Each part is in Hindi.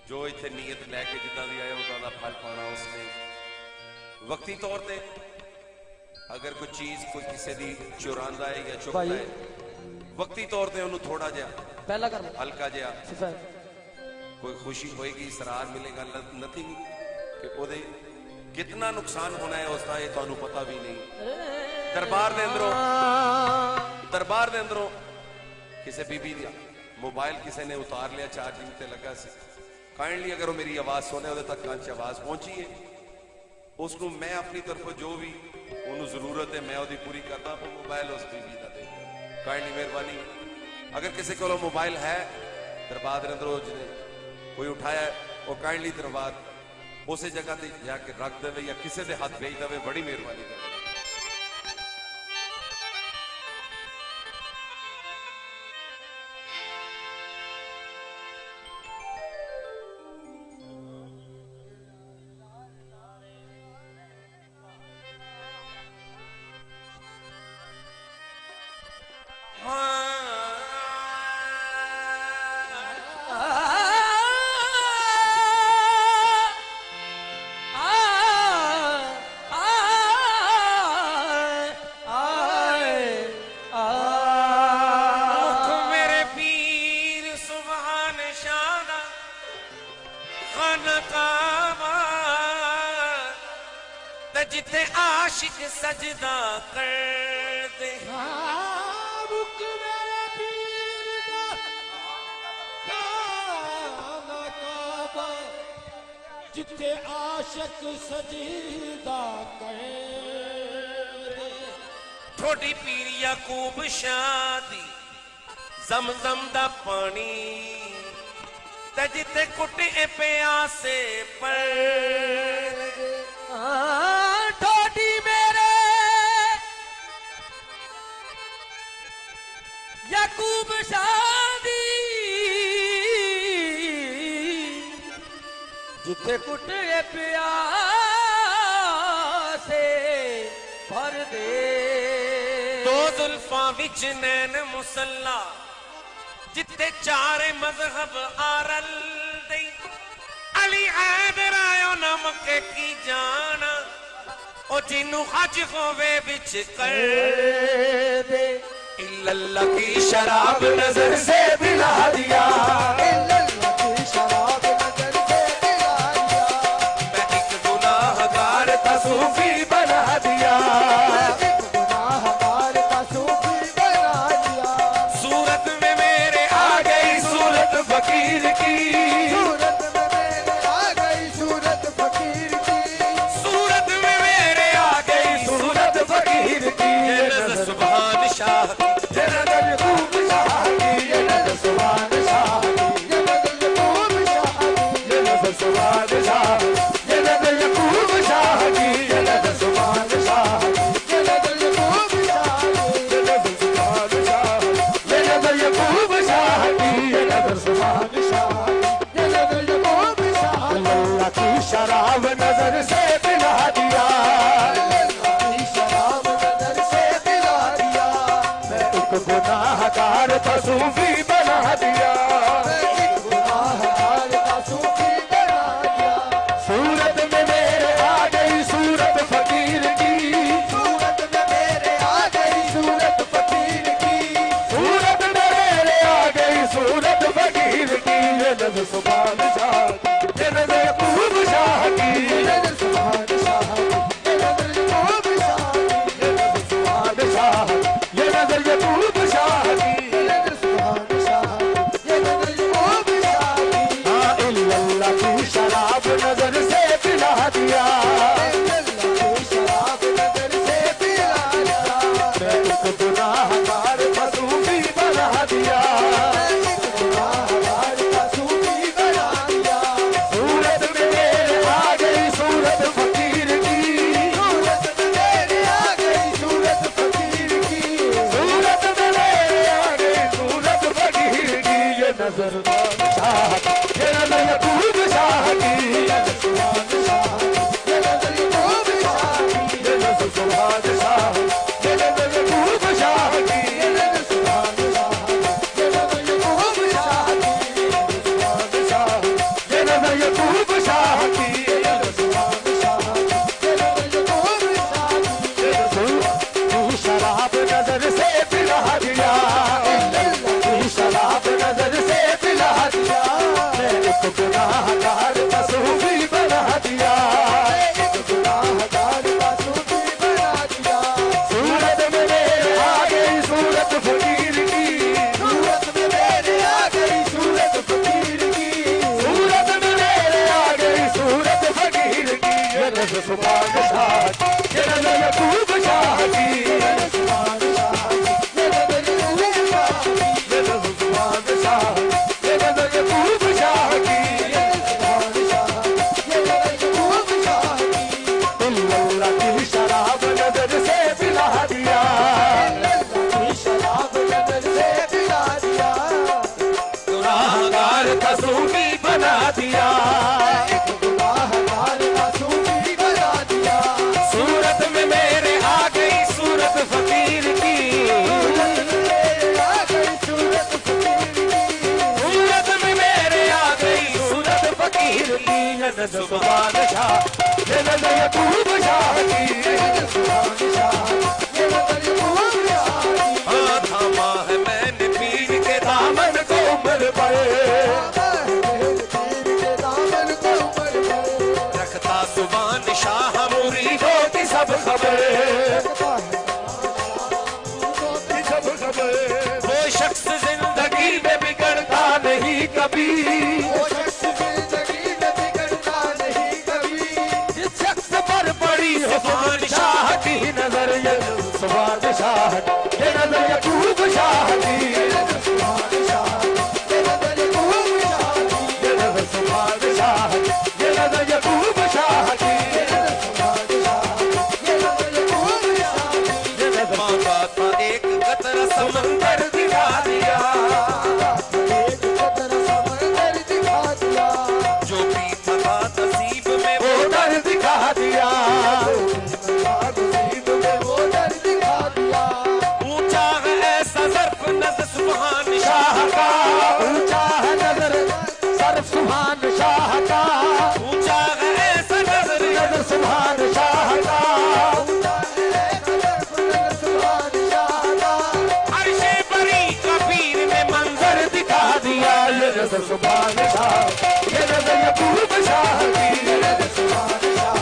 जो इतने नीयत लैके जिदा भी आया उदा दा फल पाना उसने वक्ती तौर पे अगर कोई चीज कोई किसी दी चुरांदा है या चुकता है वक्ती तौर पे उन्हें थोड़ा जिहा पहला कर हल्का जिहा कोई खुशी होएगी सरार मिलेगा नथिंग कि ओदे कितना नुकसान होना है उसका ये तुहानू पता भी नहीं। दरबार दे अंदरों किसी बीबी दा मोबाइल किसी ने उतार लिया चार्जिंग ते लगा सी काइंडली अगर वो मेरी आवाज सुने उहदे तक कान च आवाज पहुंची है उसको मैं अपनी तरफों जो भी उन्होंने जरूरत है मैं उसकी पूरी करता वो मोबाइल उस बीबी का दे काइंडली मेहरबानी अगर किसी को मोबाइल है दरबार के अंदर जिन्हें कोई उठाया वो काइंडली दरबार उस जगह से जाके रख दे या किसी के हाथ भेज दे बड़ी मेहरबानी करे। जिथे आशिक सजदा कर दे रुक मेरे पीर दा काबा जिथे आशिक सजदा कर दे थोड़ी पीर याकूब शादी जमजम दा पानी ते जिथे कुटे प्यासे पर ठोडी मेरे याकूब शादी जिथे कुटे प्यासे भर दे दो जुल्फा विच नैन मुसल्ला जिथे चारे मजहब आरल दे अली हैदर आयो नमक की जाना ओ जिन्नू हज होवे बिच कर दे इल्लल्लाह की शराब नजर से दिला दिया इल्लल्लाह की शराब नजर से दिला दिया मैं एक गुनाहगार था सूफी बना दिया एक गुनाहगार का सूफी बना दिया सूरत में मेरे आ गई सूरत फकीर की सुभान शाह ये नजर खूब शाह की ये नजर सुभान शाह ये नजर खूब शाह ये नजर सुभान शाह ये नजर खूब शाह की ये नजर सुभान शाह ये नजर खूब शाह ये नजर सुभान शाह ये नजर खूब शाह की ये नजर सुभान शाह ये नजर खूब शाह अल्लाह की शराब नजर से पिला दिया गुनाहगार का सूफी बना दिया गुनाहगार का सूफी बना दिया सूरत में मेरे आ गई सूरत फकीर की सूरत में मेरे आ गई सूरत फकीर की सूरत में मेरे आ गई सूरत फकीर की ये नजर सुभान शाह ये नजर खूब शाह की ये नजर सुभान शाह ये नजर खूब शाह ये नजर सुभान शाह ये नजर खूब शाह की ये नजर सुभान शाह ये नजर खूब शाह हाँ इल्लल्लाह की शराब नजर से पिला दिया अल्लाह की शराब नजर से पिला दिया मैं एक गुनाहगार का सूफी बना दिया गुनाहगार का सूफी बना दिया सूरत में मेरे आ गई सूरत फकीर की सूरत में मेरे आ गई सूरत फकीर की सूरत में मेरे आ गई सूरत फकीर की ये नजर शाह ये नजर खूब शाह की ये नजर सुभान शाह ये नजर खूब शाह ये नजर सुभान शाह ये नजर खूब शाह की ये नजर सुभान शाह ये नजर खूब शाह सुभान शाह ये नजर गुनाहगार का सूफी बना दिया, एक गुनाहगार का सूफी बना दिया। सूरत में मेरे आ गई सूरत फकीर की, आ गई सूरत फकीर की, सूरत में मेरे आ गई सूरत फकीर की। नजर सुभान शाह, ये नजर यकूब शाह की, सुभान शाह, ये नजर यकूब शाह की। हाँ थामा है मैंने पीर के दामन को उम्र भर, पीर के दामन को उम्र भर, रखता सुभान शाह मुरीदों की सब खबर, सब खबर। वो शख्स जिंदगी में बिगड़ता नहीं कभी, वो शख्स जिंदगी में बिगड़ता नहीं कभी। जिस शख्स पर पड़ी सुभान शाह की नजर, ये सुभान शाह, ये नजर यकूब शाह की, सुभान शाह, ये नजर यकूब शाह की, ये नजर सुभान शाह, ये नजर यकूब शाह की, सुभान शाह, ये नजर यकूब शाह की। ये नजर मांगा था एक कतरा समंदर दिखा दिया, एक कतरा समंदर दिखा दिया, जो पीता था नसीब में वो दर दिखा दिया, नसीब में वो दर दिखा दिया। ऊंचा है ऐसा ज़र्फ़ नज़र सुभान शाह का, ऊंचा है नजर सर्फ सुभान शाह का, ऊंचा है ऐसा नजर सुभान शाह का, सुभान शाह का, अर्शे बरी कबीर में मंजर दिखा दिया। ये नजर सुभान शाह, ये नजर यकूब शाह की, ये नजर सुभान शाह,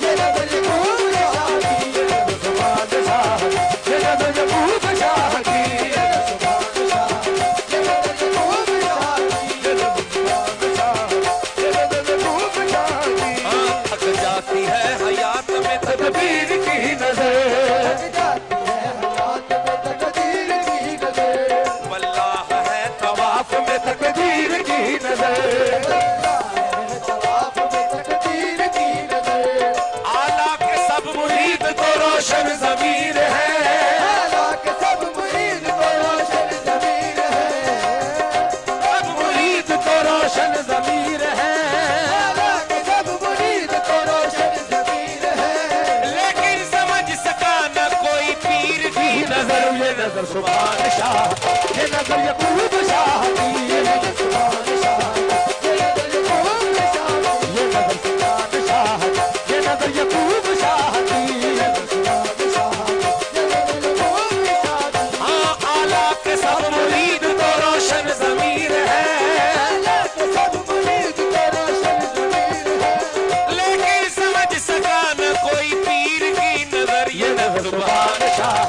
ये नजर यकूब शाह की, ये नजर सुभान शाह, ये नजर यकूब शाह की, ये नजर सुभान शाह, ये नजर यकूब शाह की। ये नजर सुभान शाह, ये नजर यकूब शाह की। हाँ, थक जाती है हयात में तदबीर की नजर, थक जाती है हयात में तकदीर की नजर, वल्लाह है तवाफ में तकदीर की नजर, तवाफ में तकदीर की नजर। आला के सब मुरीद तो रोशन ज़मीर है, आला के सब मुरीद को रोशन ज़मीर है, सब मुरीद तो रोशन ज़मीर है, आला के सब मुरीद को रोशन ज़मीर है। लेकिन समझ सका न कोई पीर की नजर। ये नजर सुभान शाह, ये नजर यकूब शाह की, ये नजर सुभान शाह, ये नजर यकूब शाह की, ये नजर सुभान शाह, ये नजर यकूब शाह की, ये नजर सुभान शाह, ये नजर यकूब शाह की। हाँ आला के सब मुरीद तो रोशन ज़मीर है, आला के सब मुरीद को रोशन ज़मीर है, लेकिन समझ सका न कोई पीर की नजर। ये नजर सुभान शाह,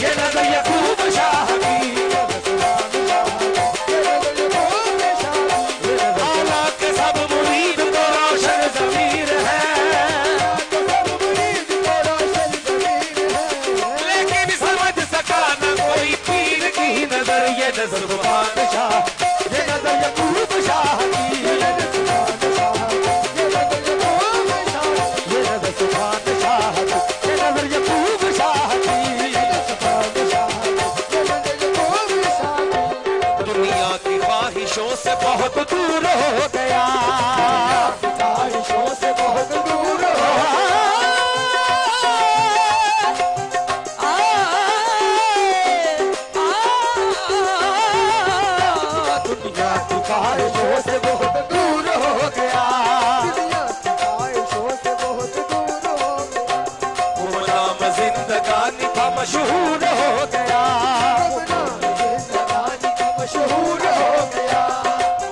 ये नजर यकूब शाह की, ये नजर यकूब शाह की। आला के सब मुरीद तो रोशन ज़मीर है, सब मुरीद को रोशन ज़मीर है, लेकिन समझ सका न कोई पीर की नजर। ये नजर सुभान शाह, ये नजर यकूब शाह की, ये नजर सुभान शाह, ये नजर यकूब शाह की। ये नजर सुभान शाह, ये नजर यकूब शाह की। दुनिया की ख्वाहिशों से बहुत दूर हो गया, ख्वाहिशों से बहुत दूर हो दुनिया की ख्वाहिशों से बहुत दूर हो गया, दुनिया की ख्वाहिशों से बहुत दूर हो गया। गुमनाम जिंदगानी था मशहूर हो गया, जिंदगानी का मशहूर हो गया,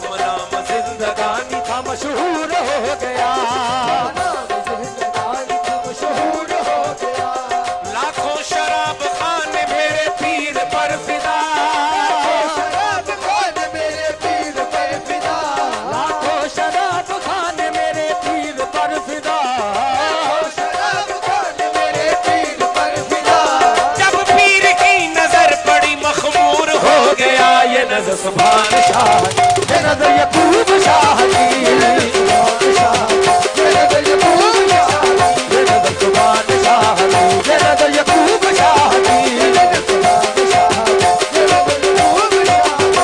गुमनाम जिंदगानी था मशहूर हो गया, जिंदगानी का मशहूर हो गया। लाखों शराब खाने मेरे पीर पर फिदा, शराब खाने मेरे पीर पर फिदा, लाखों शराब खाने मेरे पीर पर फिदा, शराब खाने मेरे पीर पर फिदा। जब पीर की नजर पड़ी मखमूर हो गया। ये नजर सुभान शाह, ये नजर यकूब शाह की, ये नजर सुभान शाह, ये नजर यकूब शाह की, ये नजर सुभान शाह, ये नजर यकूब शाह की। ये नजर सुभान शाह, ये नजर यकूब शाह की।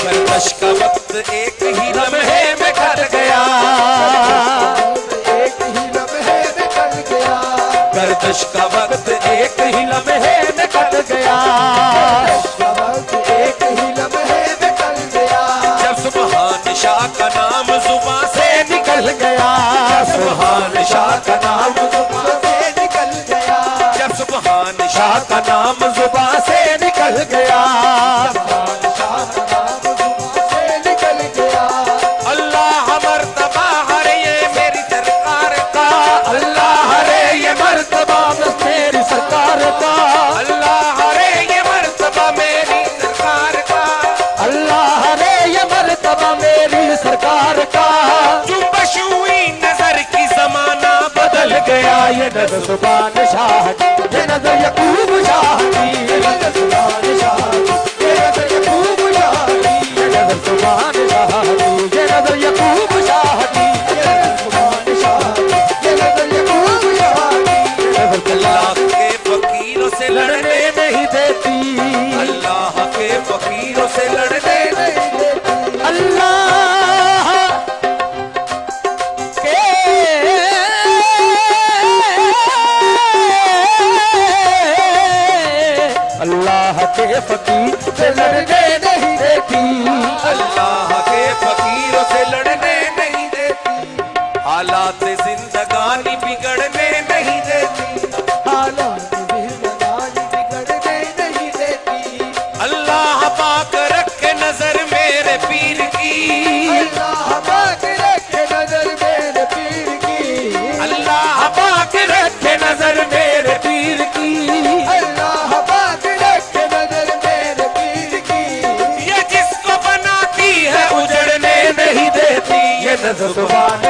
गर्दश का वक्त वक्त एक ही लम्हे में ढल गया, एक ही लम्हे में कट गया, गर्दिश का वक्त एक ही लम्हे में कट गया, वक्त एक ही लम्हे में कट गया, जब सुबहान शाह का नाम जुबान से निकल गया, सुबहान शाह का नाम जुबान से निकल गया, जब सुबहान शाह का नाम जुबान से निकल गया, से निकल गया, अल्लाह मर्तबा हरे ये मेरी सरकार का, अल्लाह हरे ये मर्तबा मेरी सरकार का, अल्लाह हरे ये मर्तबा मेरी सरकार का, अल्लाह हरे ये मर्तबा मेरी सरकार का, जुम्बश हुई नजर की जमाना बदल गया, ये नजर सुभान शाह की, ये नजर यकूब शाह की, ये नजर सुभान शाह की, ये नजर यकूब शाह की, ये नजर सुभान शाह की, ये नजर यकूब शाह की, ये नजर सुभान शाह की, ये नजर यकूब शाह की, ये नजर अल्लाह के फकीरों से लड़ने, लड़ने नहीं देती, अल्लाह के फकीरों से लड़ने नहीं देती, अल्लाह के अल्लाह के फकीर से लड़ने नहीं देती, अल्लाह के फकीरों से लड़ने नहीं देती, हालात जिंदगानी बिगड़ने नहीं देती, हालात जिंदगानी बिगड़ने नहीं देती, अल्लाह पाक रखे नजर मेरे पीर की, अल्लाह पाक रखे नजर मेरे पीर की, अल्लाह पाक रखे नजर मेरे पीर की, अल्लाह पाक रखे नजर मेरे पीर की, ये जिसको बनाती है उजड़ने नहीं देती, ये नजर सुभान